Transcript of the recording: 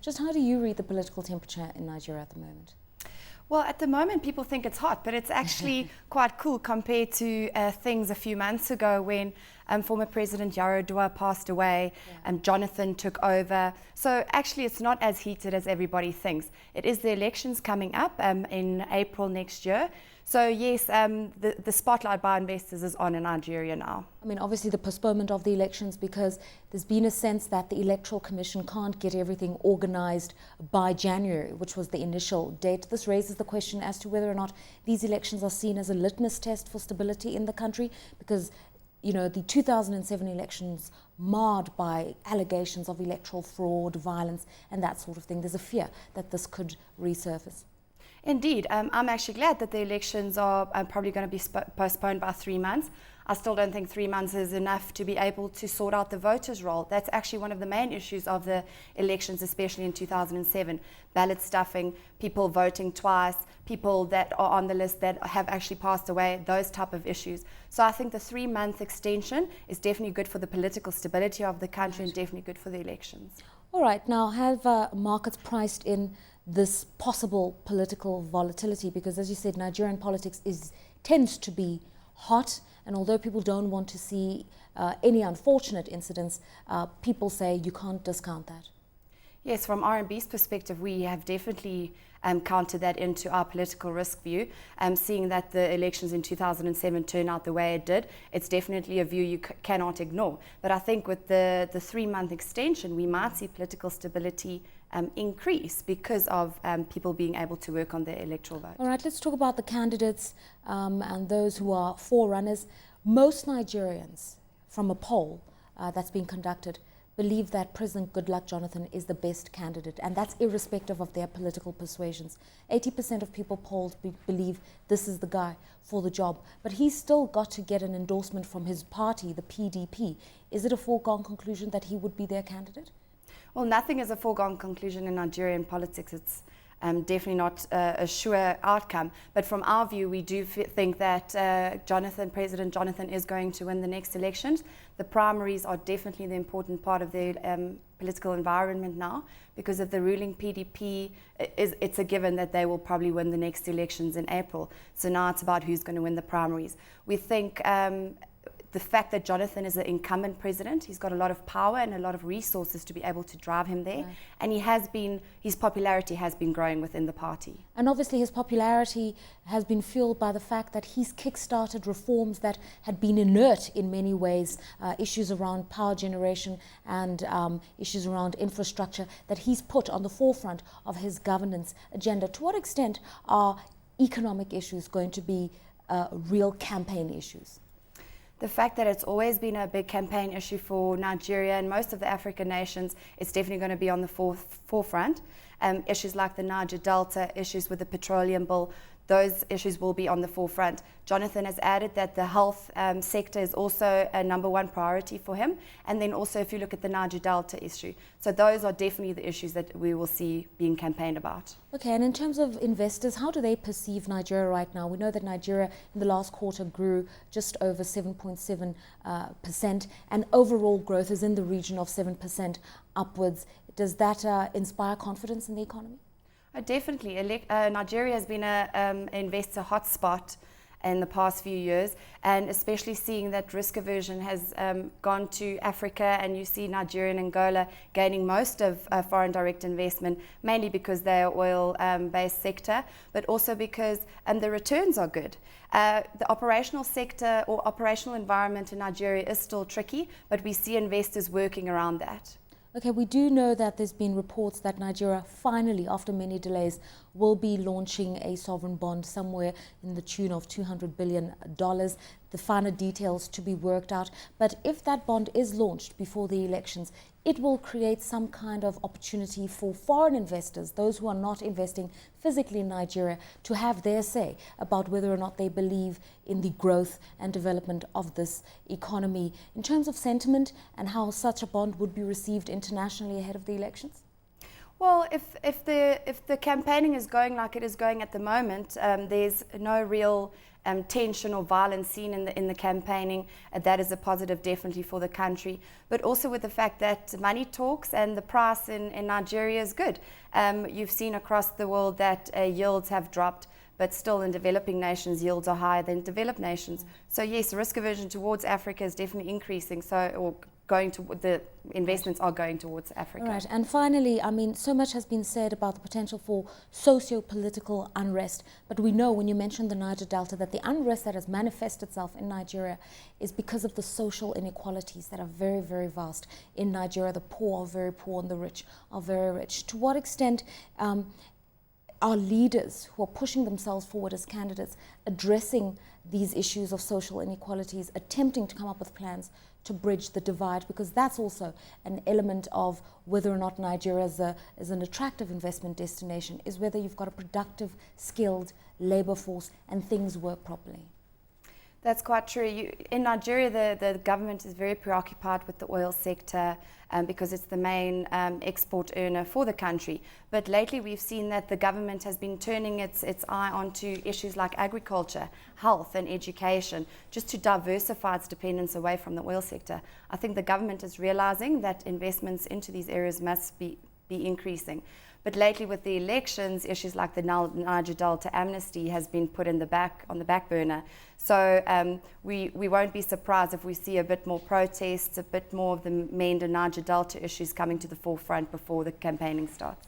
Just how do you read the political temperature in Nigeria at the moment? Well, at the moment, people think it's hot, but it's actually quite cool compared to things a few months ago when former President Yarodua passed away and Jonathan took over. So actually, it's not as heated as everybody thinks. It is the elections coming up in April next year. So yes, the spotlight by investors is on in Nigeria now. I mean, obviously the postponement of the elections, because there's been a sense that the Electoral Commission can't get everything organized by January, which was the initial date. This raises the question as to whether or not these elections are seen as a litmus test for stability in the country, because you know, the 2007 elections marred by allegations of electoral fraud, violence, and that sort of thing. There's a fear that this could resurface. Indeed. I'm actually glad that the elections are probably going to be postponed by 3 months. I still don't think 3 months is enough to be able to sort out the voters' roll. That's actually one of the main issues of the elections, especially in 2007. Ballot stuffing, people voting twice, people that are on the list that have actually passed away, those type of issues. So I think the 3-month extension is definitely good for the political stability of the country and definitely good for the elections. All right, now have markets priced in this possible political volatility? Because as you said, Nigerian politics tends to be hot, and although people don't want to see any unfortunate incidents, people say you can't discount that. Yes, from RMB's perspective, we have definitely counted that into our political risk view. Seeing that the elections in 2007 turned out the way it did, it's definitely a view you cannot ignore. But I think with the 3-month extension, we might see political stability increase because of people being able to work on their electoral vote. All right, let's talk about the candidates and those who are forerunners. Most Nigerians, from a poll that's been conducted, believe that President Goodluck Jonathan is the best candidate, and that's irrespective of their political persuasions. 80% of people polled believe this is the guy for the job, but he's still got to get an endorsement from his party, the PDP. Is it a foregone conclusion that he would be their candidate? Well, nothing is a foregone conclusion in Nigerian politics. It's definitely not a sure outcome. But from our view, we do think that President Jonathan is going to win the next elections. The primaries are definitely the important part of the political environment now, because of the ruling PDP, it's a given that they will probably win the next elections in April. So now it's about who's going to win the primaries. We think the fact that Jonathan is an incumbent president, he's got a lot of power and a lot of resources to be able to drive him there. Right. And his popularity has been growing within the party. And obviously his popularity has been fueled by the fact that he's kick-started reforms that had been inert in many ways, issues around power generation and issues around infrastructure that he's put on the forefront of his governance agenda. To what extent are economic issues going to be real campaign issues? The fact that it's always been a big campaign issue for Nigeria and most of the African nations, it's definitely going to be on the forefront. Issues like the Niger Delta, issues with the petroleum bill, those issues will be on the forefront. Jonathan has added that the health sector is also a #1 priority for him. And then also if you look at the Niger Delta issue. So those are definitely the issues that we will see being campaigned about. Okay, and in terms of investors, how do they perceive Nigeria right now? We know that Nigeria in the last quarter grew just over 7.7%, and overall growth is in the region of 7% upwards. Does that inspire confidence in the economy? Definitely. Nigeria has been an investor hotspot in the past few years, and especially seeing that risk aversion has gone to Africa, and you see Nigeria and Angola gaining most of foreign direct investment, mainly because they are oil-based sector, but also because the returns are good. The operational sector or operational environment in Nigeria is still tricky, but we see investors working around that. Okay, we do know that there's been reports that Nigeria finally, after many delays, will be launching a sovereign bond somewhere in the tune of $200 billion. The finer details to be worked out. But if that bond is launched before the elections, it will create some kind of opportunity for foreign investors, those who are not investing physically in Nigeria, to have their say about whether or not they believe in the growth and development of this economy. In terms of sentiment and how such a bond would be received internationally ahead of the elections? Well, if the campaigning is going like it is going at the moment, there's no real tension or violence seen in the campaigning. That is a positive definitely for the country, but also with the fact that money talks and the price in Nigeria is good. You've seen across the world that yields have dropped, but still in developing nations yields are higher than developed nations. So yes, risk aversion towards Africa is definitely increasing. The investments are going towards Africa. Right, and finally, I mean, so much has been said about the potential for socio-political unrest, but we know when you mentioned the Niger Delta that the unrest that has manifested itself in Nigeria is because of the social inequalities that are very, very vast in Nigeria. The poor are very poor and the rich are very rich. To what extent are leaders who are pushing themselves forward as candidates addressing these issues of social inequalities, attempting to come up with plans to bridge the divide, because that's also an element of whether or not Nigeria is an attractive investment destination, is whether you've got a productive, skilled labor force and things work properly. That's quite true. In Nigeria, the government is very preoccupied with the oil sector because it's the main export earner for the country. But lately we've seen that the government has been turning its eye onto issues like agriculture, health and education, just to diversify its dependence away from the oil sector. I think the government is realizing that investments into these areas must be increasing. But lately with the elections, issues like the Niger Delta amnesty has been put on the back burner. So we won't be surprised if we see a bit more protests, a bit more of the Menda Niger Delta issues coming to the forefront before the campaigning starts.